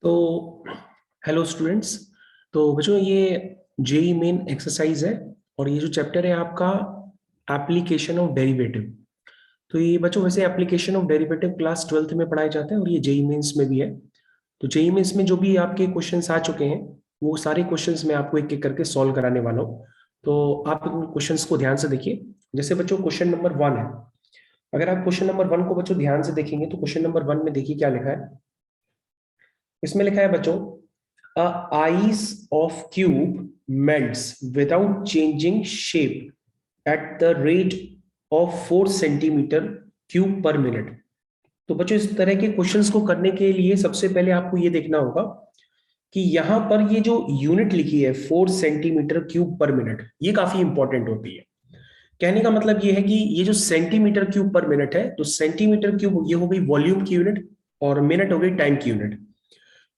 तो hello students. तो बच्चों ये जेई मेन एक्सरसाइज है और ये जो चैप्टर है आपका एप्लीकेशन ऑफ डेरिवेटिव। तो ये बच्चों वैसे application of derivative class 12th में पढ़ाए जाते हैं और ये जेई मेंस में भी है। तो जेई मेंस में जो भी आपके क्वेश्चंस आ चुके हैं वो सारे क्वेश्चंस मैं आपको एक एक करके सॉल्व कराने वाला हूँ। तो आप इन क्वेश्चंस को ध्यान से देखिए। जैसे बच्चों क्वेश्चन नंबर 1 है। अगर आप क्वेश्चन नंबर 1 को बच्चों ध्यान से देखेंगे तो क्वेश्चन नंबर 1 में देखिए क्या लिखा है। इसमें लिखा है बच्चों a ice of cube melts without changing shape at the rate of 4 centimeter cube per minute। तो बच्चों इस तरह के क्वेश्चंस को करने के लिए सबसे पहले आपको ये देखना होगा कि यहां पर ये जो यूनिट लिखी है 4 सेंटीमीटर क्यूब पर मिनट, ये काफी इंपॉर्टेंट होती है। कहने का मतलब ये है कि ये जो सेंटीमीटर क्यूब पर मिनट है, तो सेंटीमीटर क्यूब ये हो गई वॉल्यूम की यूनिट और मिनट हो गई टाइम की यूनिट।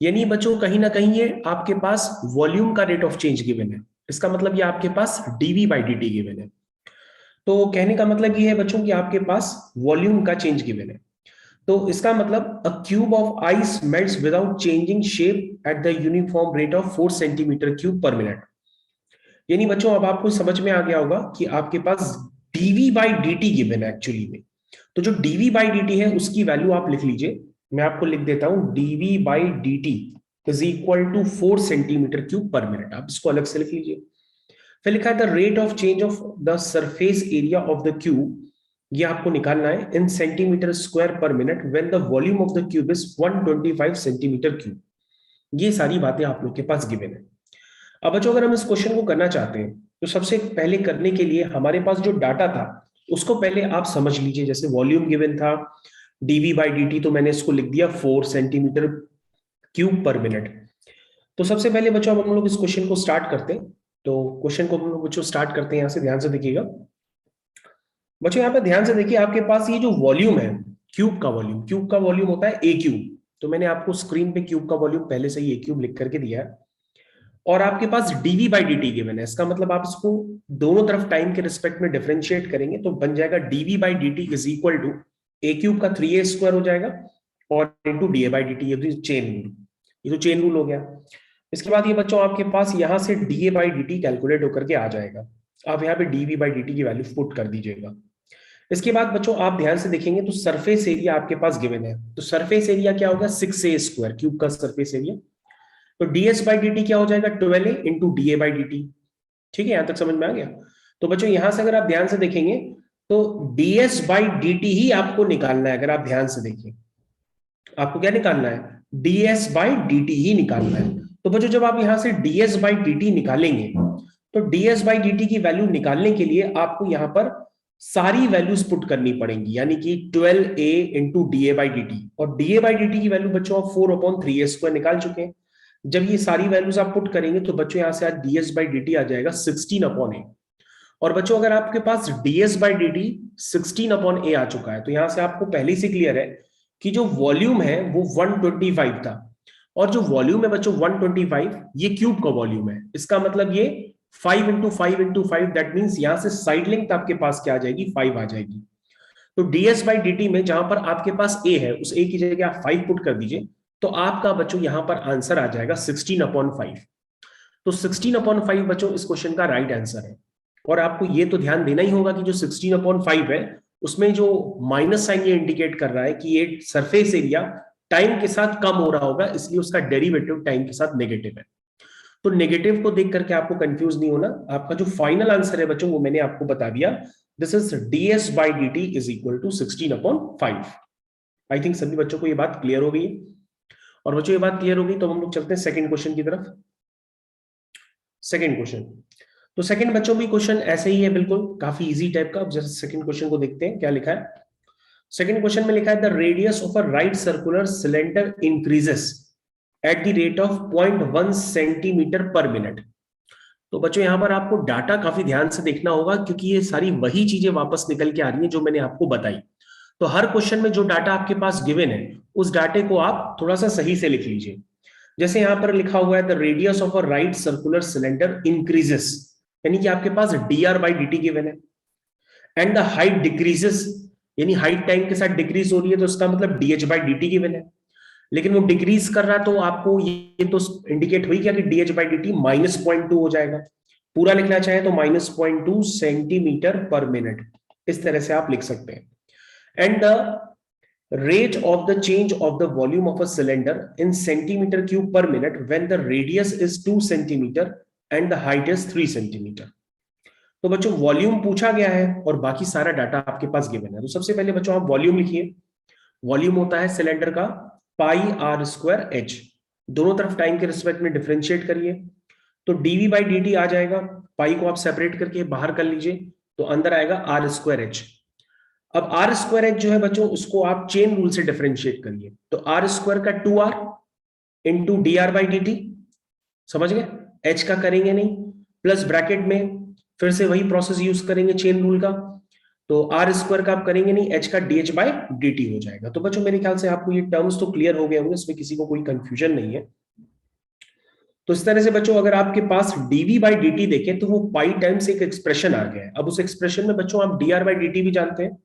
यानी बच्चों कहीं ना कहीं ये आपके पास वॉल्यूम का रेट ऑफ चेंज गिवन है। इसका मतलब ये आपके पास डीवी बाई डी गिवन है। तो कहने का मतलब ये है बच्चों कि आपके पास वॉल्यूम का चेंज गिवन है। तो इसका मतलब अ cube of ice melts without changing shape at the uniform rate of 4 centimetre cube per minute. यानी बच्चों अब आपको समझ में आ गया होगा कि आपके पास डीवी बाई डी गिवन है एक्चुअली में। तो जो डीवी बाई डी है उसकी वैल्यू आप लिख लीजिए। मैं आपको लिख देता हूं dv by D t is equal to 4 centimetre cube per minute. आप इसको अलग से लिख लीजिए। फिर लिखा है the rate of change of the surface area of the cube. ये आपको निकालना है in centimetre square per minute when the volume of the cube is 125 centimetre cube. ये सारी बातें आप लोग के पास गिवन है। अब बच्चों अगर हम इस क्वेश्चन को करना चाहते हैं तो सबसे पहले करने के लिए हमारे पास जो डाटा था उसको पहले आप समझ लीजिए। जैसे वॉल्यूम गिवन था डीवी बाई डी टी, तो मैंने इसको लिख दिया 4 सेंटीमीटर क्यूब पर मिनट। तो सबसे पहले बच्चों अब हम लोग इस क्वेश्चन को स्टार्ट करते हैं। तो क्वेश्चन को हम लोग बच्चों स्टार्ट करते हैं, यहाँ से ध्यान से देखिएगा। बच्चों यहाँ पे ध्यान से देखिए, आपके पास ये जो वॉल्यूम है क्यूब का वॉल्यूम होता है ए क्यूब। तो मैंने आपको स्क्रीन पे क्यूब का वॉल्यूम पहले से ही ए क्यूब लिख करके दिया है। और आपके पास DV by D T given है। इसका मतलब आप इसको दोनों तरफ टाइम के रिस्पेक्ट में डिफरेंशिएट करेंगे तो बन जाएगा dv by D t is equal to a cube का 3a स्क्वायर हो जाएगा और into D A by D t. ये चेन रूल, ये तो चेन रूल हो गया। इसके बाद ये बच्चों आपके पास यहां से D A by D t calculate होकर के आ जाएगा। आप यहाँ पे डीवी बाई डी टी की वैल्यू पुट कर दीजिएगा। इसके बाद बच्चों आप ध्यान से देखेंगे तो सरफेस एरिया आपके पास गिवन है। तो सरफेस एरिया क्या होगा 6a स्क्वायर, क्यूब का सरफेस एरिया। तो ds बाई डी टी क्या हो जाएगा 12a into D A by D T. ठीक है, यहां तक समझ में आ गया। तो बच्चों यहां से अगर आप ध्यान से देखेंगे तो ds बाई डी टी ही आपको निकालना है। अगर आप ध्यान से देखिए आपको क्या निकालना है, ds बाई डी टी ही निकालना है। तो बच्चों जब आप यहां से ds बाई डी टी निकालेंगे तो ds बाई डी टी की वैल्यू निकालने के लिए आपको यहां पर सारी वैल्यूज पुट करनी पड़ेंगी, यानी कि 12a into D A by D T. और D A by D T की वैल्यू बच्चों आप 4/3a स्क्वायर निकाल चुके हैं। जब ये सारी वैल्यूज आप पुट करेंगे तो बच्चों यहां से आज ds बाई डी टी आ जाएगा 16/a। और बच्चों अगर आपके पास ds by D T 16/a आ चुका है तो यहां से आपको पहले से क्लियर है कि जो वॉल्यूम है वो 125 था। और जो वॉल्यूम है बच्चों 125 ये क्यूब का वॉल्यूम है। इसका मतलब ये 5 इंटू 5 इंटू 5, दैट मीन्स यहां से साइड लेंथ आपके पास क्या आ जाएगी 5 आ जाएगी। तो ds बाई डी टी में जहां पर आपके पास a है उस a की जगह आप 5 पुट कर दीजिए तो आपका बच्चों यहां पर आंसर आ जाएगा 16/5। तो 16/5 बच्चों इस क्वेश्चन का राइट आंसर है। और आपको ये तो ध्यान देना ही होगा कि जो 16/5 है उसमें जो माइनस साइन ये इंडिकेट कर रहा है कि ये सरफेस एरिया टाइम के साथ कम हो रहा होगा, इसलिए उसका डेरिवेटिव टाइम के साथ नेगेटिव है। तो नेगेटिव को देख करके आपको कंफ्यूज नहीं होना। आपका जो फाइनल आंसर है बच्चों वो मैंने आपको बता दिया। This is ds by D t is equal to 16/5। I think सभी बच्चों को ये बात क्लियर हो गई। और बच्चों ये बात क्लियर हो गई तो हम लोग चलते हैं सेकंड क्वेश्चन की तरफ। सेकंड क्वेश्चन, तो सेकंड बच्चों भी क्वेश्चन ऐसे ही है, बिल्कुल काफी इजी टाइप का। जैसे सेकंड क्वेश्चन को देखते हैं क्या लिखा है। सेकंड क्वेश्चन में लिखा है the radius of a right circular cylinder increases at the rate of 0.1 centimetre पर मिनट। तो बच्चों यहां पर आपको डाटा काफी ध्यान से देखना होगा क्योंकि ये सारी वही चीजें वापस निकल के आ रही हैं जो मैंने आपको बताई। तो हर क्वेश्चन में जो डाटा आपके पास गिवन है उस डाटे को आप थोड़ा सा सही से लिख लीजिए। जैसे यहां पर लिखा हुआ है the radius of a right circular cylinder increases, यानी कि आपके पास dr by D T given है। एंड द हाइट डिक्रीजेस, यानी हाइट टाइम के साथ डिक्रीज हो रही है तो इसका मतलब dh by D T given है। लेकिन वो डिक्रीज कर रहा, तो आपको ये तो इंडिकेट हुई क्या कि D H by D T -0.2 हो जाएगा। पूरा लिखना चाहे तो -0.2 सेंटीमीटर पर मिनट, इस तरह से आप लिख सकते हैं। And the rate of the change of the volume of a cylinder in centimeter cube per minute when the radius is 2 centimeter and the height is 3 centimeter। तो बच्चों वॉल्यूम पूछा गया है और बाकी सारा डाटा आपके पास गिवन है। तो सबसे पहले बच्चों आप वॉल्यूम लिखिए। वॉल्यूम होता है सिलेंडर का पाई आर स्क्वायर एच, दोनों तरफ टाइम के रिस्पेक्ट में डिफरेंशिएट करिए तो डीवी बाई डी टी आ जाएगा। पाई को आप सेपरेट करके बाहर कर लीजिए तो अंदर आएगा आर स्क्वायर एच। अब आर स्क्वायर एच जो है बच्चों उसको आप चेन रूल से डिफरेंशिएट करिए तो आर स्क्वायर का 2r into D R by D T, समझ गए? एच का करेंगे नहीं, प्लस ब्रैकेट में फिर से वही प्रोसेस यूज करेंगे चेन रूल का, तो आर स्क्वायर का आप करेंगे नहीं, एच का D H by D T हो जाएगा। तो बच्चों मेरे ख्याल से आपको ये टर्म्स तो क्लियर हो गए होंगे, इसमें किसी को कोई कंफ्यूजन नहीं है। तो इस तरह से बच्चों अगर आपके पास डीवी बाई डी टी देखें तो वो पाई टाइम्स एक एक्सप्रेशन आ गया है। अब उस एक्सप्रेशन में बच्चों आप D R by D T भी जानते हैं,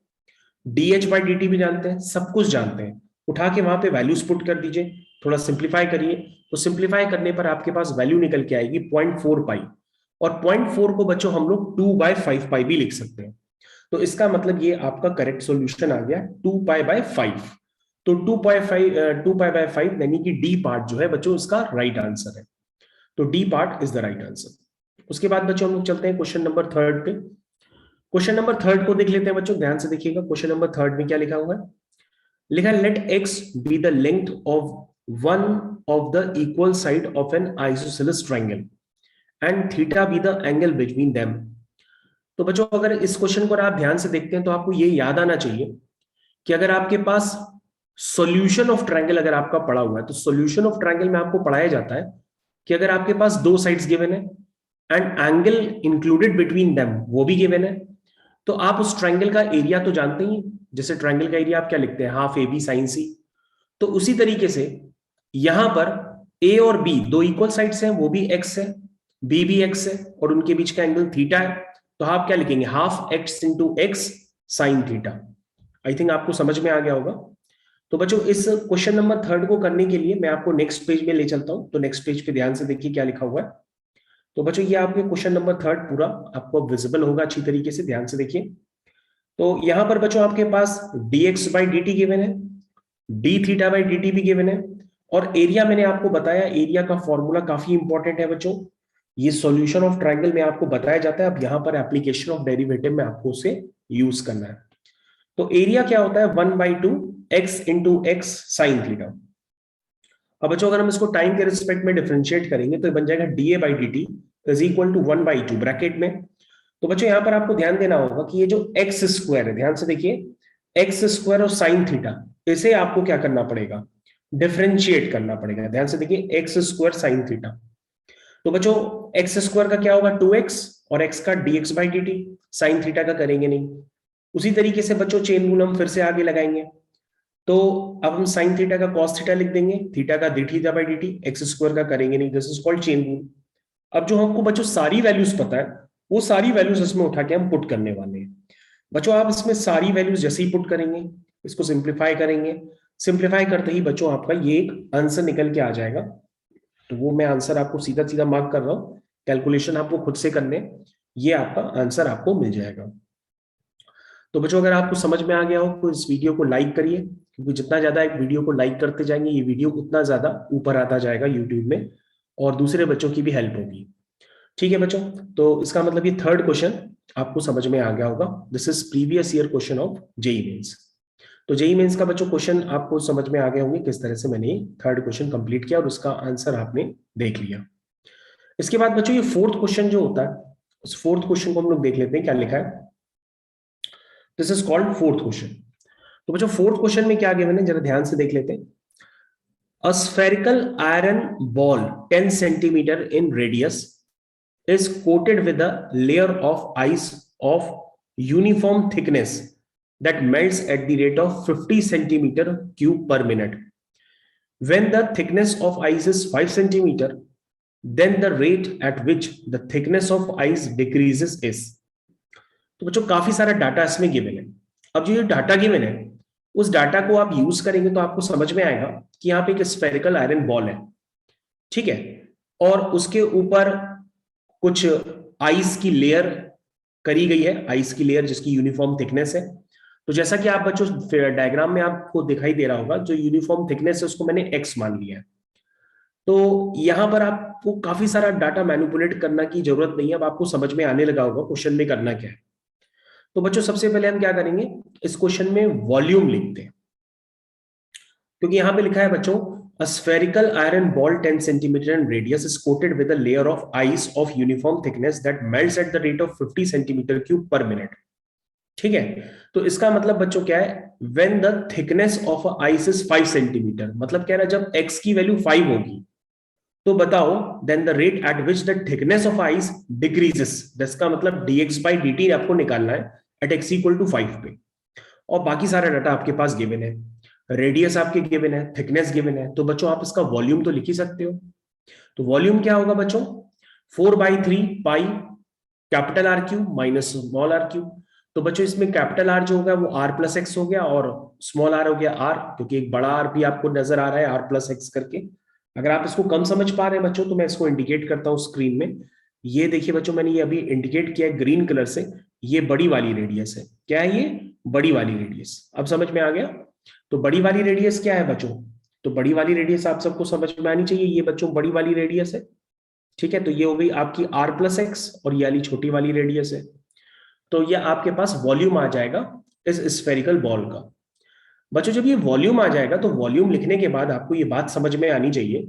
D H by D T भी जानते हैं, सब कुछ जानते हैं। उठा के वहां पे वैल्यूज पुट कर दीजिए, थोड़ा सिंप्लीफाई करिए, तो सिंप्लीफाई करने पर आपके पास वैल्यू निकल के आएगी 0.4 पाई, और 0.4 को बच्चों हम लोग 2/5 पाई भी लिख सकते हैं। तो इसका मतलब ये आपका करेक्ट सॉल्यूशन आ गया 2π/5। तो 2π/5 यानी कि डी पार्ट जो है बच्चों इसका राइट आंसर है। तो D part is the right answer. उसके बाद बच्चों हम लोग चलते हैं क्वेश्चन नंबर 3 पे। क्वेश्चन नंबर 3 को देख लेते हैं बच्चों, ध्यान से देखिएगा। क्वेश्चन नंबर 3 में क्या लिखा हुआ है? लिखा है let x be the length of one of the equal side of an isosceles triangle and theta be the angle between them. तो बच्चों अगर इस क्वेश्चन को आप ध्यान से देखते हैं तो आपको ये याद आना चाहिए कि अगर आपके पास सॉल्यूशन ऑफ ट्रायंगल अगर आपका पड़ा हुआ है तो सॉल्यूशन ऑफ ट्रायंगल में आपको पढ़ाया जाता है कि अगर आपके पास दो साइड्स गिवन है and angle included between them वो भी गिवन है, तो आप उस ट्रायंगल का एरिया तो जानते ही, जैसे ट्रायंगल का एरिया आप क्या लिखते हैं, हाफ ए बी साइन सी। तो उसी तरीके से यहां पर ए और बी दो इक्वल साइड्स हैं, वो भी एक्स है, बी भी एक्स है और उनके बीच का एंगल थीटा है। तो आप क्या लिखेंगे, half x into x sine theta. I think आपको समझ में आ गया होगा। तो बच्चों इस क्वेश्चन नंबर 3 को करने के लिए मैं आपको नेक्स्ट पेज में ले चलता हूं। तो नेक्स्ट पेज पे ध्यान से देखिए क्या लिखा हुआ है। तो बच्चों ये आपके क्वेश्चन नंबर 3 पूरा आपको विजिबल होगा अच्छी तरीके से, ध्यान से देखिए। तो यहां पर बच्चों आपके पास dx by D T given है, D theta by D T भी गिवन है, और एरिया मैंने आपको बताया, एरिया का फॉर्मूला काफी इंपॉर्टेंट है बच्चों। ये सॉल्यूशन ऑफ ट्रायंगल में आपको बताया जाता है, अब यहाँ पर एप्लीकेशन ऑफ डेरिवेटिव में आपको उसे यूज करना है। तो एरिया क्या होता है, 1/2 x into x sine theta. अब बच्चों अगर हम इसको टाइम के रिस्पेक्ट में डिफरेंशिएट करेंगे तो बन जाएगा da by D t is equal to 1/2 bracket में। तो बच्चों यहां पर आपको ध्यान देना होगा कि ये जो एक्स स्क्वायर है, ध्यान से देखिए एक्स स्क्वायर और साइन थीटा, इसे आपको क्या करना पड़ेगा, डिफरेंशिएट करना पड़ेगा। ध्यान से देखिए एक्स स्क्वायर साइन थीटा, तो बच्चों एक्स स्क्वायर का क्या होगा 2x और x का dx by D T, sine theta का करेंगे नहीं। उसी तरीके से बच्चों चेन रूल हम फिर से आगे लगाएंगे, तो अब हम साइन थीटा का कॉस थीटा लिख देंगे, थीटा का D theta by D T, x square का करेंगे नहीं, this is called chain rule. अब जो हमको बच्चों सारी वैल्यूज पता है वो सारी वैल्यूज इसमें उठा के हम पुट करने वाले हैं। बच्चों आप इसमें सारी वैल्यूज जैसे ही पुट करेंगे, इसको सिंप्लीफाई करेंगे, सिंप्लीफाई करते ही बच्चों आपका ये एक आंसर निकल के आ जाएगा। तो वो मैं आंसर आपको सीधा सीधा मार्क कर रहा हूं, कैलकुलेशन आपको खुद से करने, ये आपका आंसर आपको मिल जाएगा। तो बच्चों अगर आपको समझ में आ गया हो तो इस वीडियो को लाइक करिए, क्योंकि जितना ज्यादा एक वीडियो को लाइक करते जाएंगे ये वीडियो उतना ज्यादा ऊपर आता जाएगा यूट्यूब में और दूसरे बच्चों की भी हेल्प होगी। ठीक है बच्चों, तो इसका मतलब ये 3rd क्वेश्चन आपको समझ में आ गया होगा। This is previous year question of JEE Mains. तो जेईई मेंस का बच्चों क्वेश्चन आपको समझ में आ गए होंगे किस तरह से मैंने 3rd क्वेश्चन कंप्लीट किया और उसका आंसर आपने देख लिया। इसके बाद बच्चों ये 4th क्वेश्चन जो होता है, उस 4th क्वेश्चन को हम लोग देख लेते हैं क्या लिखा है। This is called 4th question. तो बच्चों 4th क्वेश्चन में क्या गिवन है जरा ध्यान से देख लेते हैं। A spherical iron ball 10 centimetre in radius is coated with a layer of ice of uniform thickness that melts at the rate of 50 centimeter cube per minute. When the thickness of ice is 5 centimeter, then the rate at which the thickness of ice decreases is. तो बच्चों काफी सारा data इसमें given है। अब जो ये data given है उस डाटा को आप यूज करेंगे तो आपको समझ में आएगा कि यहाँ पे एक स्फेरिकल आयरन बॉल है, ठीक है, और उसके ऊपर कुछ आइस की लेयर करी गई है, आइस की लेयर जिसकी यूनिफॉर्म थिकनेस है। तो जैसा कि आप बच्चों डायग्राम में आपको दिखाई दे रहा होगा, जो यूनिफॉर्म थिकनेस है उसको मैंने एक्स मान लिया है। तो यहां पर आपको काफी सारा डाटा मैनिपुलेट करना की जरूरत नहीं है, अब आपको समझ में आने लगा होगा क्वेश्चन में करना क्या है। तो बच्चों सबसे पहले हम क्या करेंगे, इस क्वेश्चन में वॉल्यूम लिखते हैं, क्योंकि यहां पे लिखा है बच्चों, a spherical iron ball 10 centimeter in radius is coated with a layer of ice of uniform thickness that melts at the rate of 50 centimeter cube per minute। ठीक है, तो इसका मतलब बच्चों क्या है, when the thickness of a ice is 5 centimetre, मतलब कह रहा है जब x की वैल्यू 5 होगी तो बताओ then the rate at which the thickness of ice decreases, इसका मतलब dx by dt आपको निकालना है एट x इक्वल टू 5 पे। और बाकी सारा डाटा आपके पास गिवन है, रेडियस आपके गिवन है, थिकनेस गिवन है, तो बच्चों आप इसका वॉल्यूम तो लिख ही सकते हो। तो वॉल्यूम क्या होगा बच्चों, 4/3 pi capital R cube minus small r cube. तो बच्चों इसमें कैपिटल आर जो होगा वो आर प्लस एक्स हो गया, और स्मॉल आर हो गया आर, क्योंकि एक बड़ा आर भी आपको नजर आ रहा है आर प्लस एक्स करके। अगर आप इसको कम समझ पा रहे हैं बच्चों तो मैं इसको इंडिकेट करता हूं स्क्रीन में। ये देखिए बच्चों, मैंने ये अभी इंडिकेट किया है ग्रीन कलर से, ये बड़ी वाली रेडियस है। क्या है ये, बड़ी वाली रेडियस। अब समझ में आ गया। तो बड़ी वाली रेडियस क्या है बच्चों, तो बड़ी वाली रेडियस आप सबको समझ में आनी चाहिए, ये बच्चों बड़ी वाली रेडियस है, ठीक है। तो ये हो गई आपकी आर प्लस एक्स, और ये वाली छोटी वाली रेडियस है। तो ये आपके पास वॉल्यूम आ जाएगा इस स्फेरिकल बॉल का। बच्चों जब ये वॉल्यूम आ जाएगा तो वॉल्यूम लिखने के बाद आपको ये बात समझ में आनी चाहिए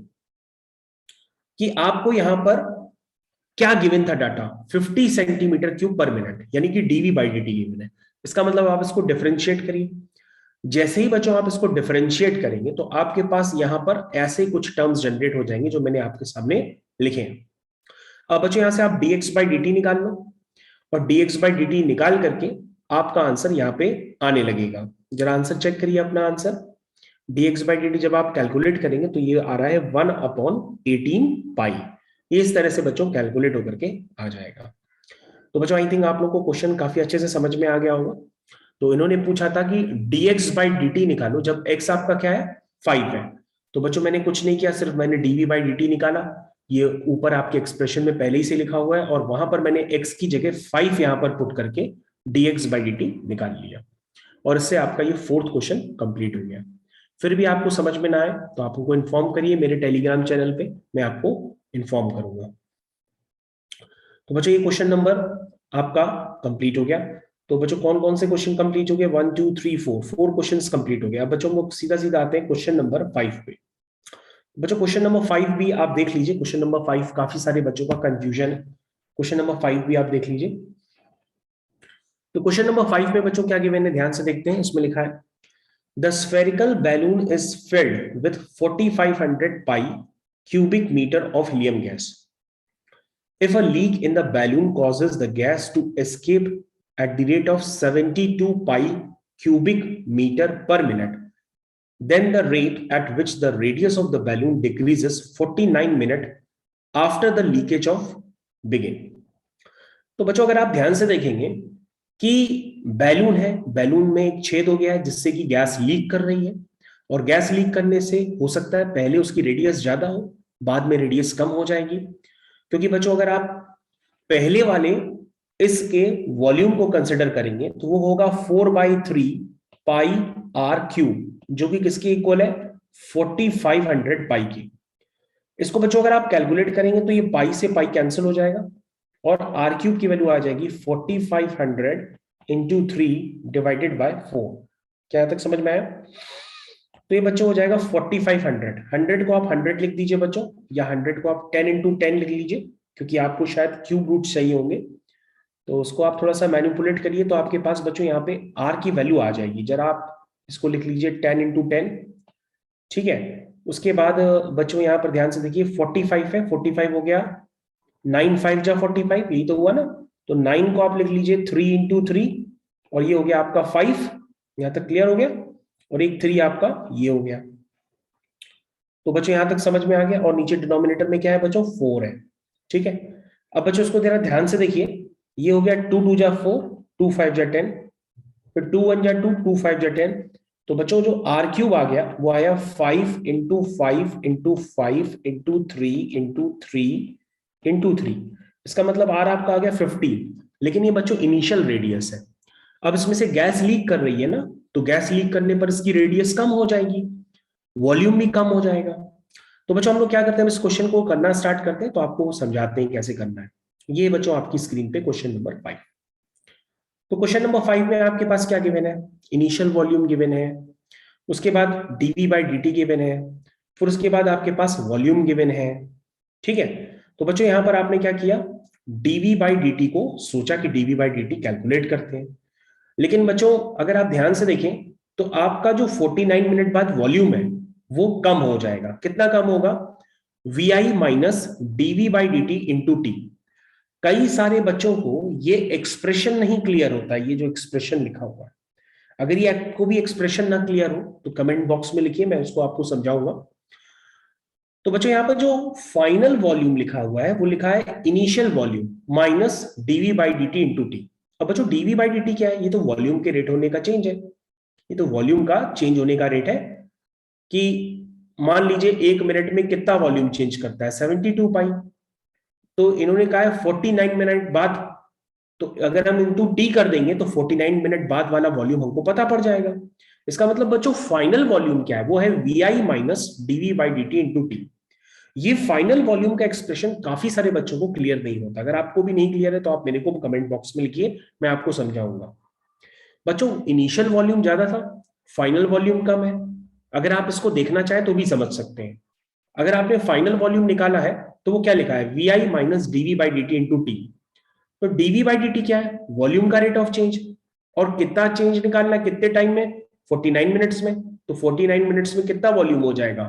कि आपको यहां पर क्या गिवन था data, 50 centimetre cube per minute, यानी कि डीवी बाई डी गिवन है। इसका मतलब आप इसको डिफरेंशिएट करिए। जैसे ही बच्चों आप इसको डिफरेंशिएट करेंगे तो आपके पास यहां पर ऐसे कुछ टर्म्स जनरेट हो जाएंगे जो मैंने आपके सामने लिखे हैं। अब बच्चों यहां से आप dx बाई dt निकाल लो, और dx बाई dt निकाल करके आपका आंसर यहाँ पे आने लगेगा। जरा आंसर चेक करिए अपना आंसर। dx बाई dt जब आप कैलकुलेट करेंगे तो ये आ रहा है 1/18 पाई। ये इस तरह से बच्चों कैलकुलेट होकर के आ जाएगा। तो बच्चों आई थिंक आप लोगों को क्वेश्चन काफी अच्छे से समझ में आ गया होगा। तो इन्होंने पूछा था कि dx बाई dt निकालो जब x आपका क्या है, 5 है। तो बच्चों मैंने कुछ नहीं किया, सिर्फ मैंने dv बाई dt निकाला। ये ऊपर आपके एक्सप्रेशन में पहले ही से लिखा हुआ है, और वहां पर मैंने x की जगह 5 यहां पर पुट करके dx बाई dt निकाल लिया, और इससे आपका ये फोर्थ क्वेश्चन कंप्लीट हो गया। फिर भी आपको समझ में ना आए तो आप हमको इन्फॉर्म करिए, मेरे टेलीग्राम चैनल पे मैं आपको इन्फॉर्म करूंगा। तो बच्चों ये क्वेश्चन नंबर आपका कंप्लीट हो गया। तो बच्चों कौन कौन से क्वेश्चन कंप्लीट हो गए, 1 2 3 4 क्वेश्चन कंप्लीट हो गए। अब बच्चों हम लोग सीधा सीधा आते हैं क्वेश्चन नंबर 5 पे। बच्चों क्वेश्चन नंबर 5 भी आप देख लीजिए। क्वेश्चन नंबर 5 काफी सारे बच्चों का कंफ्यूजन है, क्वेश्चन नंबर 5 भी आप देख लीजिए। तो क्वेश्चन नंबर 5 में बच्चों क्या गिवन है, ध्यान से देखते हैं। इसमें लिखा है the spherical balloon is filled with 4500 pi cubic meter of helium gas. If a leak in the balloon causes the gas to escape at the rate of 72 pi cubic meter per minute, then the rate at which the radius of the balloon decreases 49 minutes after the leakage of begin. तो बच्चों अगर आप ध्यान से देखेंगे कि balloon है, balloon में एक छेद हो गया है जिससे कि गैस लीक कर रही है, और गैस लीक करने से हो सकता है पहले उसकी रेडियस ज्यादा हो, बाद में रेडियस कम हो जाएगी। क्योंकि बच्चों अगर आप पहले वाले इसके वॉल्यूम को कंसिडर करेंगे तो वो होगा 4/3 पाई आर क्यूब, जो कि किसके इक्वल है, 4500 पाई की। इसको बच्चों अगर आप कैलकुलेट करेंगे तो ये पाई से पाई कैंसिल हो जाएगा, और आर क्यूब की वैल्यू आ जाएगी 4500 इंटू 3 डिवाइडेड बाय 4। क्या यहां तक समझ में आया। तो ये बच्चों हो जाएगा 4500। 100 को आप 100 लिख दीजिए बच्चों, या 100 को आप 10 इंटू 10 लिख लीजिए, क्योंकि आपको शायद क्यूब रूट चाहिए होंगे। तो उसको आप थोड़ा सा मैनिपुलेट करिए, तो आपके पास बच्चों यहाँ पे आर की वैल्यू आ जाएगी। जरा आप इसको लिख लीजिए 10 इंटू 10, ठीक है। उसके बाद बच्चों यहाँ पर ध्यान से देखिए 45 है, 45 हो गया 9 5 जा 45, यही तो हुआ ना। तो 9 को आप लिख लीजिए 3 इंटू 3, और ये हो गया आपका 5। यहां तक क्लियर हो गया, और एक 3 आपका ये हो गया। तो बच्चों यहां तक समझ में आ गया, और नीचे डिनोमिनेटर में क्या है बच्चों, 4 है, ठीक है। अब बच्चों इसको जरा ध्यान से देखिए, ये हो गया 2 2 जा 4, 2 5 जा 10, फिर 2 1 जा 2, 2 5 जा 10, तो बच्चों जो आर क्यूब आ गया वो आया 5 × 5 × 5 × 3 × 3 इसका मतलब आर आपका आ गया 15। लेकिन ये बच्चों इनिशियल रेडियस है। अब इसमें से गैस लीक कर रही है ना, तो गैस लीक करने पर इसकी रेडियस कम हो जाएगी, वॉल्यूम भी कम हो जाएगा। तो बच्चों हम लोग क्या करते हैं, इस क्वेश्चन को करना स्टार्ट करते हैं, तो आपको समझाते हैं कैसे करना है। ये बच्चों आपकी स्क्रीन पे क्वेश्चन नंबर 5। तो क्वेश्चन नंबर 5 में आपके पास क्या गिवन है, इनिशियल वॉल्यूम गिवन है, उसके बाद dv by D T given है, फिर उसके बाद आपके पास वॉल्यूम गिवन है। ठीक है, तो बच्चों यहां पर आपने क्या किया, डीवी बाई डी टी को सोचा कि dv by D t calculate करते हैं। लेकिन बच्चों अगर आप ध्यान से देखें तो आपका जो 49 मिनट बाद वॉल्यूम है वो कम हो जाएगा। कितना कम होगा, v i minus dv by D t into t. कई सारे बच्चों को ये एक्सप्रेशन नहीं क्लियर होता, ये जो एक्सप्रेशन लिखा हुआ है। अगर ये आपको भी एक्सप्रेशन ना क्लियर हो तो कमेंट बॉक्स में लिखिए, मैं उसको आपको समझाऊंगा। तो बच्चों यहाँ पर जो फाइनल वॉल्यूम लिखा हुआ है वो लिखा है initial volume minus dv by D t into t. अब बच्चों डीवी बाई डी टी क्या है, ये तो वॉल्यूम के रेट होने का चेंज है, ये तो वॉल्यूम का चेंज होने का रेट है कि मान लीजिए 1 मिनट में कितना वॉल्यूम चेंज करता है, 72 पाई। तो इन्होंने कहा है 49 मिनट बाद, तो अगर हम इंटू टी कर देंगे तो 49 मिनट बाद वाला वॉल्यूम हमको पता पड़ जाएगा। इसका मतलब बच्चों फाइनल वॉल्यूम क्या है, वो है v i minus dv by D t into t. ये फाइनल वॉल्यूम का एक्सप्रेशन काफी सारे बच्चों को क्लियर नहीं होता। अगर आपको भी नहीं क्लियर है तो आप मेरे को कमेंट बॉक्स में लिखिए, मैं आपको समझाऊंगा। बच्चों इनिशियल वॉल्यूम ज्यादा था, फाइनल वॉल्यूम कम है। अगर आप इसको देखना चाहें तो भी समझ सकते हैं। अगर आपने फाइनल वॉल्यूम निकाला है तो वो क्या लिखा है, v i minus dv by D t into t. तो डीवी बाई डी टी क्या है, वॉल्यूम का रेट ऑफ चेंज, और कितना चेंज निकालना है कितने टाइम में, 49 मिनट्स में। तो 49 मिनट्स में कितना वॉल्यूम हो जाएगा,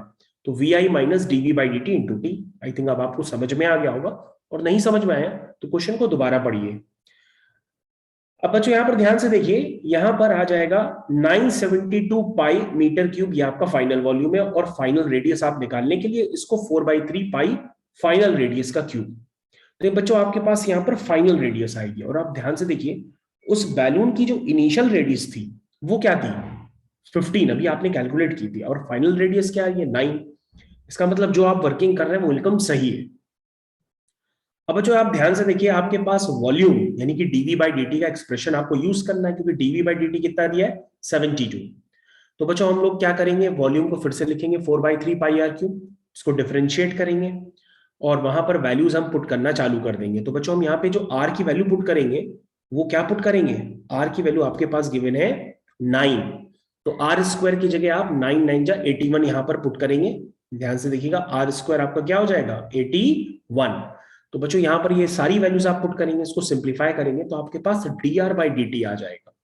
तो v i minus dv by D t into t. I think अब आपको समझ में आ गया होगा, और नहीं समझ में आया तो क्वेश्चन को दोबारा पढ़िए। अब बच्चों यहां पर ध्यान से देखिए, यहां पर आ जाएगा 972 पाई मीटर क्यूब, ये आपका फाइनल वॉल्यूम है, और फाइनल रेडियस आप निकालने के लिए इसको 4/3 पाई फाइनल रेडियस का क्यूब। तो बच्चों आपके पास यहाँ पर फाइनल रेडियस आएगी, और आप ध्यान से देखिए उस बैलून की जो इनिशियल रेडियस थी वो क्या थी, 15 अभी आपने कैलकुलेट की थी, और फाइनल रेडियस क्या है, ये 9। इसका मतलब जो आप वर्किंग कर रहे हैं वो एकदम सही है। अब जो आप ध्यान से देखिए, आपके पास वॉल्यूम यानी कि डीवी बाई डी टी का एक्सप्रेशन आपको यूज करना है, क्योंकि डीवी बाई डी टी कितना दिया है, 72। तो बच्चों हम लोग क्या करेंगे, वॉल्यूम को फिर से लिखेंगे 4/3 पाई आर क्यूब, इसको डिफरेंशिएट करेंगे और वहां पर वैल्यूज हम पुट करना चालू कर देंगे। तो बच्चों हम यहाँ पे जो आर की वैल्यू पुट करेंगे वो क्या पुट करेंगे, आर की वैल्यू आपके पास गिवन है 9। तो आर स्क्वायर की जगह आप 9 9 जा 81 यहाँ पर पुट करेंगे। ध्यान से देखिएगा, आर स्क्वायर आपका क्या हो जाएगा, 81। तो बच्चों यहाँ पर ये सारी वैल्यूज आप पुट करेंगे, इसको सिंप्लीफाई करेंगे तो आपके पास D R by D T आ जाएगा,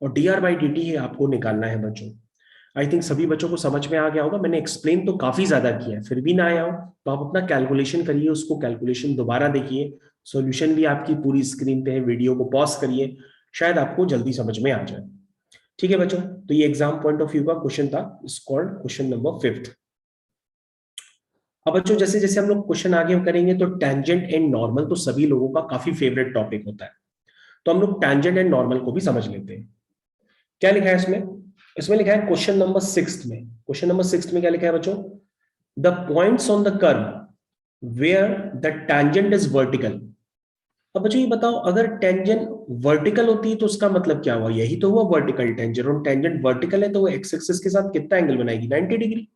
और D R by D T आपको निकालना है बच्चों। आई थिंक सभी बच्चों को समझ में आ गया होगा, मैंने एक्सप्लेन तो काफी ज्यादा किया है, फिर भी ना आया हो तो आप अपना कैलकुलेशन करिए, उसको कैलकुलेशन दोबारा देखिए, सॉल्यूशन भी आपकी पूरी स्क्रीन पे है, वीडियो को पॉज करिए, शायद आपको जल्दी समझ में आ जाए। ठीक है बच्चों, तो ये एग्जाम पॉइंट ऑफ व्यू का क्वेश्चन था, इट्स कॉल्ड क्वेश्चन नंबर 5। अब बच्चों जैसे जैसे हम लोग क्वेश्चन आगे करेंगे तो टेंजेंट एंड नॉर्मल तो सभी लोगों का काफी फेवरेट टॉपिक होता है, तो हम लोग टेंजेंट एंड नॉर्मल को भी समझ लेते हैं। क्या लिखा है इसमें, इसमें लिखा है क्वेश्चन नंबर 6 में, क्वेश्चन नंबर 6 में क्या लिखा है बच्चों, the points on the curve where the tangent is vertical. अब बच्चों ये बताओ, अगर टेंजेंट वर्टिकल होती है तो उसका मतलब क्या हुआ, यही तो हुआ वर्टिकल टेंजेंट, और टेंजेंट वर्टिकल है तो वो एक्स एक्सिस के साथ कितना एंगल बनाएगी, 90 डिग्री।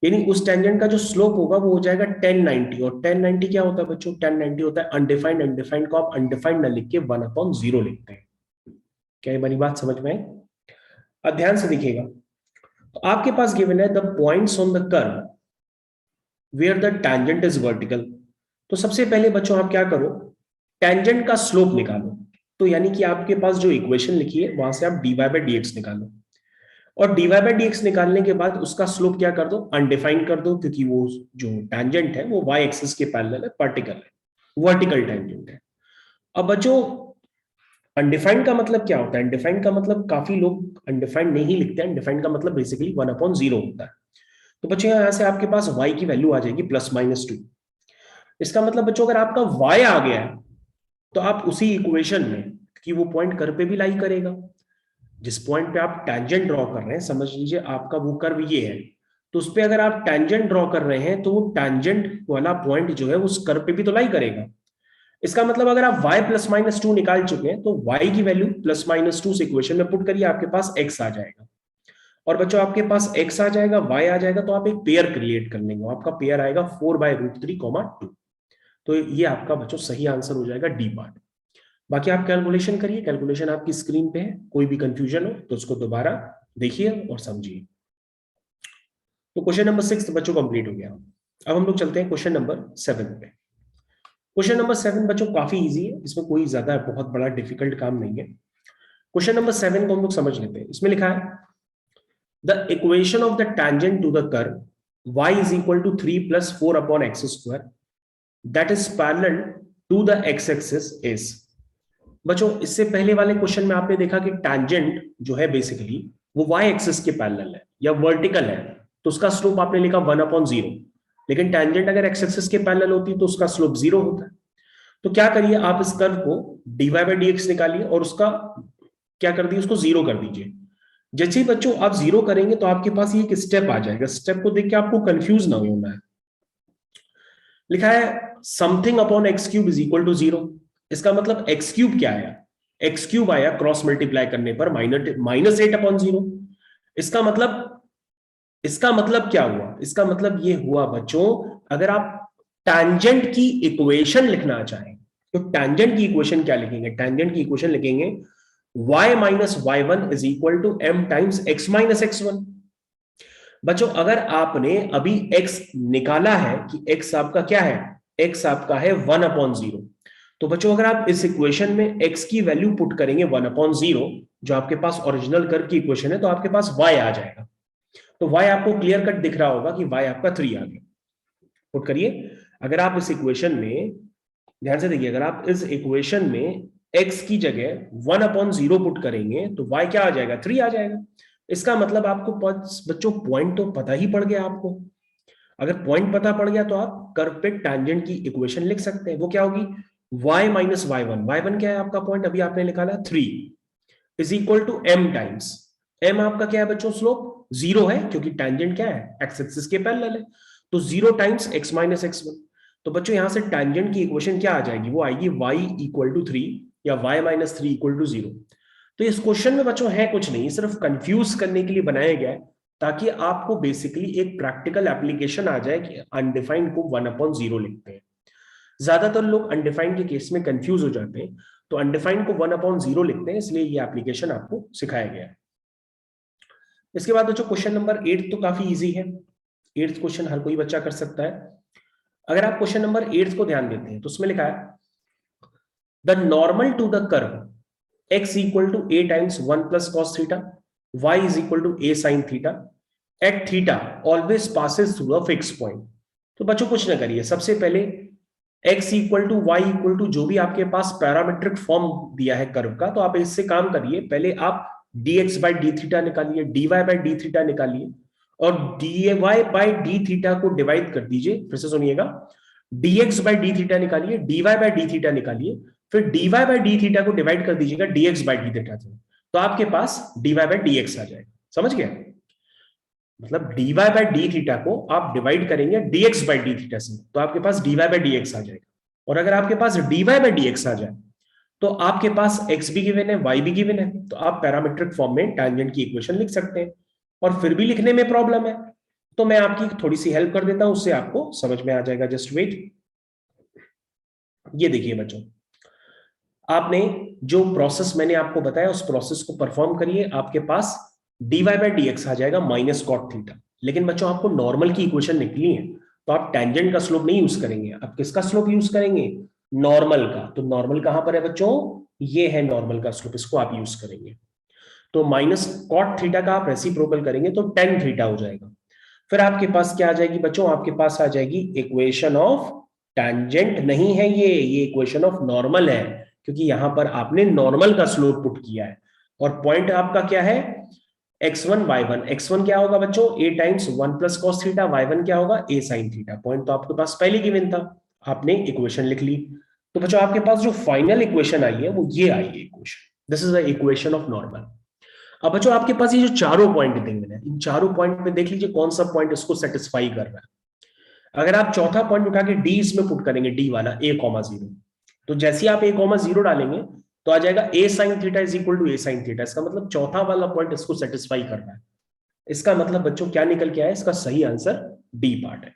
यानी उस टेंजेंट का जो स्लोप होगा वो हो जाएगा 1090, और 1090 क्या होता है बच्चों, 1090 होता है अनडिफाइंड, अनडिफाइंड को आप अनडिफाइंड ना लिख के 1/0 लिखते हैं। क्या ये मेरी बात समझ में आई? अब ध्यान से देखिएगा, तो आपके पास गिवन है the points on the curve where the tangent is vertical. तो सबसे पहले बच्चों आप क्या करो, टेंजेंट का स्लोप निकालो। तो यानी कि आपके पास जो इक्वेशन लिखी है वहां से आप dy बाई डी एक्स निकालो, और dy बाई डी एक्स निकालने के बाद उसका स्लोप क्या कर दो, अनडिफाइंड कर दो, क्योंकि वो जो टेंजेंट है वो y एक्सिस के पैरेलल है, पार्टिकल है, वर्टिकल टेंजेंट है। अब बच्चों अनडिफाइंड का मतलब क्या होता है, अनडिफाइंड का मतलब काफी लोग अनडिफाइंड नहीं लिखते हैं, अनडिफाइंड का मतलब बेसिकली 1/0 होता है। तो बच्चों यहां से आपके पास y की वैल्यू आ जाएगी +-2। इसका मतलब बच्चों अगर आपका y आ गया है तो आप उसी इक्वेशन में कि वो पॉइंट कर पे भी लाई करेगा, जिस पॉइंट पे आप टेंजेंट ड्रॉ कर रहे हैं, समझ लीजिए आपका वो कर्व ये है, तो उस पे अगर आप टेंजेंट ड्रॉ कर रहे हैं तो वो टेंजेंट वाला पॉइंट जो है उस कर्व पे भी तो लाई करेगा। इसका मतलब अगर आप y प्लस माइनस टू निकाल चुके हैं तो y की वैल्यू प्लस माइनस टू से इक्वेशन में पुट करिए, आपके पास x आ जाएगा। और बच्चों आपके पास x आ जाएगा, y आ जाएगा, तो आप एक पेयर क्रिएट कर लेंगे, आपका पेयर आएगा 4/√3, 2। तो ये आपका बच्चों सही आंसर हो जाएगा डी पार्ट। बाकी आप कैलकुलेशन करिए, कैलकुलेशन आपकी स्क्रीन पे है, कोई भी कंफ्यूजन हो तो उसको दोबारा देखिए और समझिए। तो क्वेश्चन नंबर 6 बच्चों कंप्लीट हो गया। अब हम लोग चलते हैं क्वेश्चन नंबर 7 पे। क्वेश्चन नंबर 7 बच्चों काफी इजी है, इसमें कोई ज्यादा बहुत बड़ा डिफिकल्ट काम नहीं है। क्वेश्चन नंबर 7 को हम लोग समझ लेते हैं। इसमें लिखा है the equation of the tangent to the curve y is equal to 3 plus 4/x² that is parallel to the x axis is. बच्चों इससे पहले वाले क्वेश्चन में आपने देखा कि टैंजेंट जो है बेसिकली वो y एक्सिस के पैरेलल है या वर्टिकल है, तो उसका स्लोप आपने लिखा 1/0। लेकिन टैंजेंट अगर x एक्सिस के पैरेलल होती तो उसका स्लोप 0 होता है। तो क्या करिए, आप इस कर्व को dy/dx निकालिए और उसका क्या कर दिए, उसको 0 कर दीजिए। जैसे ही बच्चों आप 0 करेंगे तो आपके पास ये एक स्टेप आ जाएगा, स्टेप को देख के आपको कंफ्यूज ना होना है। लिखा है something upon x³ is equal to 0। इसका मतलब x³ क्या आया, x³ आया क्रॉस मल्टीप्लाई करने पर -8/0। इसका मतलब क्या हुआ, इसका मतलब ये हुआ बच्चों, अगर आप टैंजेंट की इक्वेशन लिखना चाहें तो टैंजेंट की इक्वेशन क्या लिखेंगे, टैंजेंट की इक्वेशन लिखेंगे y minus y1 is equal to m times x minus x1। बच्चों अगर आपने अभी x निकाला है कि x आपका क्या है, x आपका है 1/0, तो बच्चों अगर आप इस इक्वेशन में x की वैल्यू पुट करेंगे 1/0, जो आपके पास ओरिजिनल कर्व की इक्वेशन है, तो आपके पास y आ जाएगा। तो y आपको क्लियर कट दिख रहा होगा कि y आपका 3 आ गया। पुट करिए, अगर आप इस इक्वेशन में ध्यान से देखिए, अगर आप इस इक्वेशन में x की जगह 1/0 पुट करेंगे तो y क्या आ जाएगा, 3 आ जाएगा। इसका मतलब आपको बच्चों पॉइंट तो पता ही पड़ गया आपको। अगर पॉइंट पता पड़ गया तो आप कर्व पे टैंजेंट की इक्वेशन लिख सकते हैं। वो क्या होगी, y माइनस y1 क्या है आपका पॉइंट, अभी आपने निकाला 3, is equal to m times m आपका क्या है बच्चों, स्लोप 0 है, क्योंकि टैंजेंट क्या है, x एक्सिस के पैरेलल है, तो 0 टाइम्स x माइनस x1। तो बच्चों यहां से टैंजेंट की इक्वेशन क्या आ जाएगी, वो आएगी y इक्वल टू 3 या y माइनस 3 इक्वल टू 0। तो इस क्वेश्चन में बच्चों है कुछ नहीं, सिर्फ कंफ्यूज करने के लिए बनाया गया है, ताकि आपको बेसिकली एक प्रैक्टिकल एप्लीकेशन आ जाए कि अनडिफाइंड को 1/0 लिखते हैं। ज्यादातर लोग अनडिफाइंड के केस में कंफ्यूज हो जाते हैं, तो अनडिफाइंड को 1/0 लिखते हैं, इसलिए ये एप्लीकेशन आपको सिखाया गया है। इसके बाद बच्चों क्वेश्चन नंबर 8 तो काफी इजी है, 8th क्वेश्चन हर कोई बच्चा कर सकता है। अगर आप क्वेश्चन नंबर 8 को ध्यान देते हैं तो उसमें लिखा है the normal to the curve x equal to a times 1 plus cos theta, y is equal to a sine theta at theta always passes through a fix point. तो बच्चों कुछ ना करिए, सबसे पहले x equal to y equal to जो भी आपके पास पैरामेट्रिक फॉर्म दिया है कर्व का, तो आप इससे काम करिए, पहले आप dx बाई डी थीटा निकालिए, dy बाई डी थीटा निकालिए, और dy बाई डी थीटा को डिवाइड कर दीजिए। फिर से सुनिएगा, dx बाई डी थीटा निकालिए, dy बाई डी थीटा निकालिए, फिर dy बाई डी थीटा को डिवाइड कर दीजिएगा dx बाई डी थीटा से, तो आपके पास dy बाई dx आ जाएगा। समझ गया, मतलब dy बाई डी थीटा को आप डिवाइड करेंगे dx बाई डी थीटा से, तो आपके पास dy बाई dx आ जाएगा। और अगर आपके पास dy बाई dx आ जाए तो आपके पास x भी गिवन है, y भी गिवन है, तो आप पैरामीट्रिक फॉर्म में टैंजेंट की इक्वेशन लिख सकते हैं। और फिर भी लिखने में प्रॉब्लम है तो मैं आपकी थोड़ी सी हेल्प कर देता हूं, उससे आपको समझ में आ जाएगा। Just wait. ये देखिए बच्चों, आपने जो प्रोसेस मैंने आपको बताया उस प्रोसेस को परफॉर्म करिए, आपके पास dy बाई dx आ जाएगा माइनस कॉट थीटा। लेकिन बच्चों आपको नॉर्मल की इक्वेशन निकली है, तो आप टेंजेंट का स्लोप नहीं यूज करेंगे, आप किसका स्लोप यूज करेंगे, नॉर्मल का। तो नॉर्मल कहां पर है बच्चों, ये है नॉर्मल का स्लोप, इसको आप यूज करेंगे। तो माइनस कॉट थीटा का आप रेसिप्रोकल करेंगे तो टेन थीटा हो जाएगा। फिर आपके पास क्या आ जाएगी बच्चों, आपके पास आ जाएगी इक्वेशन ऑफ टैंजेंट, नहीं है ये इक्वेशन ऑफ नॉर्मल है, क्योंकि यहां पर आपने नॉर्मल का स्लोप पुट किया है। और पॉइंट आपका क्या है, x1 y1। x1 क्या होगा बच्चों, a times 1 plus cos theta, y1 क्या होगा, a साइन थीटा। पॉइंट तो आपके पास पहले गिवन था, आपने इक्वेशन लिख ली। तो बच्चों आपके पास जो फाइनल इक्वेशन आई है वो ये आई है equation, this is the equation of normal. अब बच्चों आपके पास ये जो चारों पॉइंट देंगे मैंने, इन चारों पॉइंट में देख लीजिए कौन सा पॉइंट इसको सेटिस्फाई कर रहा है। अगर आप चौथा पॉइंट उठा के डी इसमें पुट करेंगे, डी वाला a कॉमा जीरो, तो जैसे ही आप a कॉमा जीरो डालेंगे तो आ जाएगा a sine theta is equal to a sine theta. इसका मतलब चौथा वाला पॉइंट इसको सेटिस्फाई कर रहा है। इसका मतलब बच्चों क्या निकल के आया, इसका सही आंसर डी पार्ट है।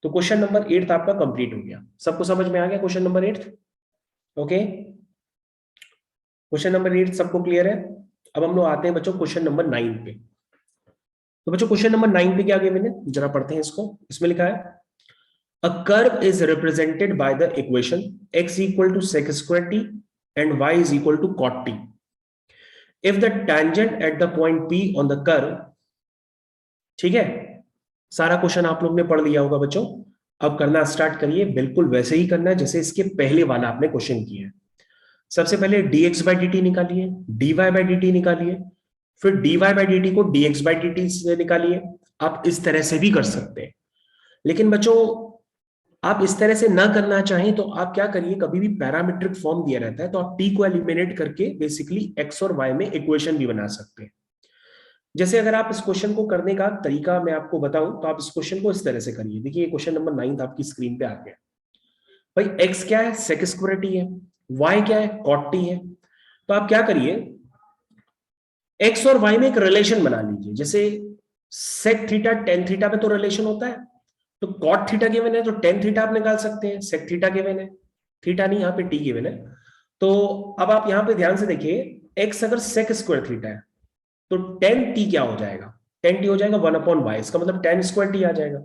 तो क्वेश्चन नंबर 8 आपका कंप्लीट हो गया। सबको समझ में आ गया question number 8? Okay, question number 8 सबको क्लियर है? अब हम लोग आते हैं बच्चों क्वेश्चन नंबर 9 पे। तो बच्चों क्वेश्चन नंबर 9 पे क्या गया मैंने, जरा पढ़ते हैं इसको। इसमें लिखा है a curve is represented by the equation x equal to sec square t and y is equal to cot t if the tangent at the point p on the curve। ठीक है, सारा क्वेश्चन आप लोग ने पढ़ लिया होगा बच्चों। अब करना स्टार्ट करिए, बिल्कुल वैसे ही करना है जैसे इसके पहले वाला आपने क्वेश्चन किया है। सबसे पहले dx बाई dt निकालिए, dy बाई dt निकालिए, फिर dy बाई dt को dx बाई dt से निकालिए। आप इस तरह से भी कर सकते हैं, लेकिन बच्चों आप इस तरह से ना करना चाहें तो आप क्या करिए, कभी भी पैरामीट्रिक फॉर्म दिया रहता है तो आप t को एलिमिनेट करके बेसिकली x और y में इक्वेशन भी बना सकते हैं। जैसे अगर आप इस क्वेश्चन को करने का तरीका मैं आपको बताऊं तो आप इस क्वेश्चन को इस तरह से करिए। देखिए क्वेश्चन नंबर 9 आपकी स्क्रीन पे आ गया। भाई x क्या है, sec स्क्वायर t है, y क्या है, cot t है। तो आप क्या करिए, x और y में एक रिलेशन बना लीजिए। जैसे sec थीटा tan थीटा पे तो रिलेशन होता है, तो cot थीटा गिवन है तो tan थीटा आप निकाल सकते हैं। sec थीटा गिवन है, थीटा नहीं, यहाँ पे t गिवन है। तो अब आप यहाँ पे ध्यान से देखिए, x अगर sec स्क्वायर थीटा है तो tan t क्या हो जाएगा, tan t हो जाएगा 1/y। इसका मतलब tan स्क्वायर t आ जाएगा।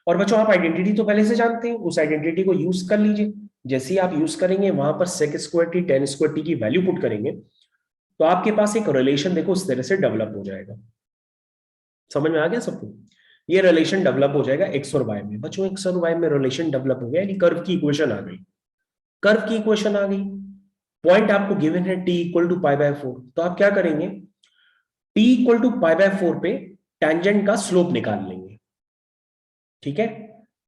और बच्चों आप आइडेंटिटी तो पहले से जानते हैं, उस आइडेंटिटी को यूज कर लीजिए। जैसे ही आप यूज करेंगे वहां पर sec square t tan square t की वैल्यू पुट करेंगे तो आपके पास एक रिलेशन देखो इस तरह से डेवलप हो जाएगा। समझ में आ गया सबको? ये रिलेशन डेवलप हो जाएगा एक्स और वाई में। बच्चों एक्स और वाई में रिलेशन डेवलप हो गया, यानी कर्व की इक्वेशन आ गई। कर्व की इक्वेशन आ गई, पॉइंट आपको गिवन है t equal to pi by 4। तो आप क्या करेंगे, t equal to pi by 4 पे टेंजेंट का स्लोप निकाल लेंगे। ठीक है,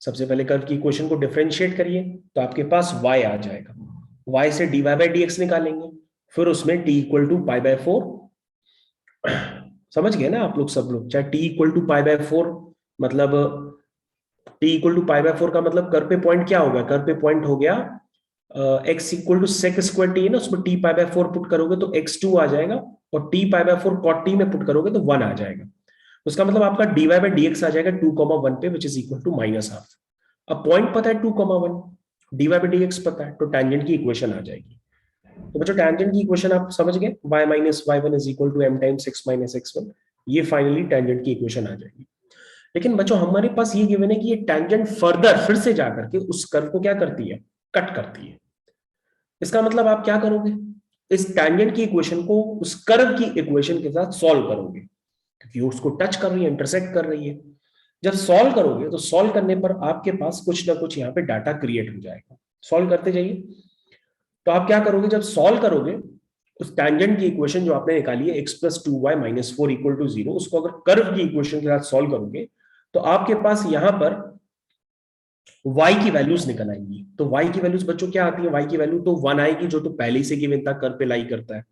सबसे पहले कर्व की इक्वेशन को डिफरेंशिएट करिए तो आपके पास y आ जाएगा। y से dy बाई dx निकालेंगे, फिर उसमें t equal to pi by 4। समझ गए ना आप लोग, सब लोग? चाहे t equal to pi by 4 मतलब t equal to pi by 4 का मतलब कर्व पे पॉइंट क्या होगा, कर्व पे पॉइंट हो गया x equal to sec square t है ना, उसमें t पाई बाय 4 पुट करोगे तो x2 आ जाएगा, और t pi by 4 cot t में पुट करोगे तो 1 आ जाएगा। उसका मतलब आपका dy बाय dx आ जाएगा 2,1 पे, which is equal to -half. अब पॉइंट पता है 2,1, dy बाय dx पता है, तो टेंजेंट की इक्वेशन आ जाएगी। तो बच्चों टेंजेंट की इक्वेशन आप समझ गए, y minus y1 is equal to m times x minus x1। ये फाइनली टेंजेंट की इक्वेशन आ जाएगी। लेकिन बच्चों हमारे पास ये गिवन है कि ये टेंजेंट फर्दर फिर से जाकर के उस कर्व को क्या करती है, कट करती है। इसका मतलब आप क्या करोगे, इस टेंजेंट की इक्वेशन को उस कर्व की इक्वेशन के साथ सॉल्व करोगे, क्योंकि उसको टच कर रही है, इंटरसेक्ट कर रही है। जब सॉल्व करोगे तो सॉल्व करने पर आपके पास कुछ ना कुछ यहाँ पे डाटा क्रिएट हो जाएगा। सॉल्व करते जाइए। तो आप क्या करोगे, जब सॉल्व करोगे उस टेंजेंट की इक्वेशन जो आपने निकाली है x plus 2y minus 4 equal to 0, उसको अगर कर्व की इक्वेशन के साथ सॉल्व करोगे तो आपके पास यहां पर y की वैल्यूज निकल आएंगी। तो y की वैल्यूज बच्चों क्या आती है, y की वैल्यू तो 1 आएगी, जो तो पहले से गिवन था, कर्व पे लाई करता है।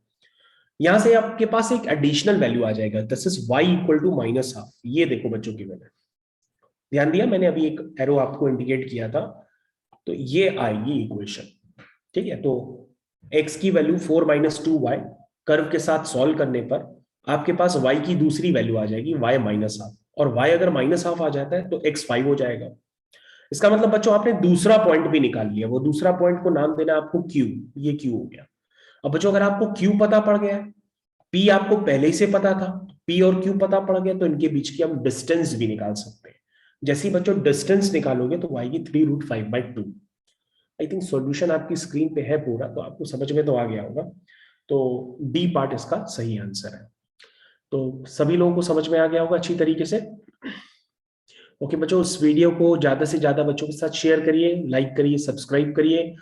यहां से आपके पास एक एडिशनल वैल्यू आ जाएगा, this is y equal to -half. ये देखो बच्चों की वैल्यू, ध्यान दिया मैंने अभी एक एरो आपको इंडिकेट किया था, तो ये आएगी इक्वेशन। ठीक है, तो x की वैल्यू 4 माइनस 2y, कर्व के साथ सॉल्व करने पर आपके पास y की दूसरी वैल्यू आ जाएगी y माइनस हाफ, और y अगर माइनस हाफ आ जाता है तो x 5 हो जाएगा। इसका मतलब बच्चों आपने दूसरा पॉइंट भी निकाल लिया, वो दूसरा पॉइंट को नाम देना आपको q, ये q हो गया। अब बच्चों अगर आपको q पता पड़ गया, p आपको पहले ही से पता था, p और q पता पड़ गया, तो इनके बीच की हम डिस्टेंस भी निकाल सकते हैं। जैसे ही बच्चों डिस्टेंस निकालोगे तो y की 3√5/2। आई थिंक सॉल्यूशन आपकी स्क्रीन पे है पूरा, तो आपको समझ में तो आ गया होगा। तो डी पार्ट इसका सही आंसर है। तो सभी लोगों को समझ में आ गया होगा अच्छी तरीके से। ओके बच्चों, इस वीडियो को ज्यादा से ज्यादा बच्चों के साथ शेयर करिए, लाइक करिए, सब्सक्राइब करिए।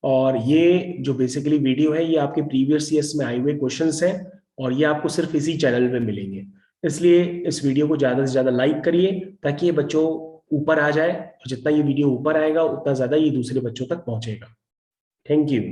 और ये जो बेसिकली वीडियो है ये आपके प्रीवियस ईयर्स में आए हुए क्वेश्चंस हैं, और ये आपको सिर्फ इसी चैनल में मिलेंगे। इसलिए इस वीडियो को ज्यादा से ज्यादा लाइक करिए ताकि ये बच्चों ऊपर आ जाए, और जितना ये वीडियो ऊपर आएगा उतना ज्यादा ये दूसरे बच्चों तक पहुंचेगा। Thank you.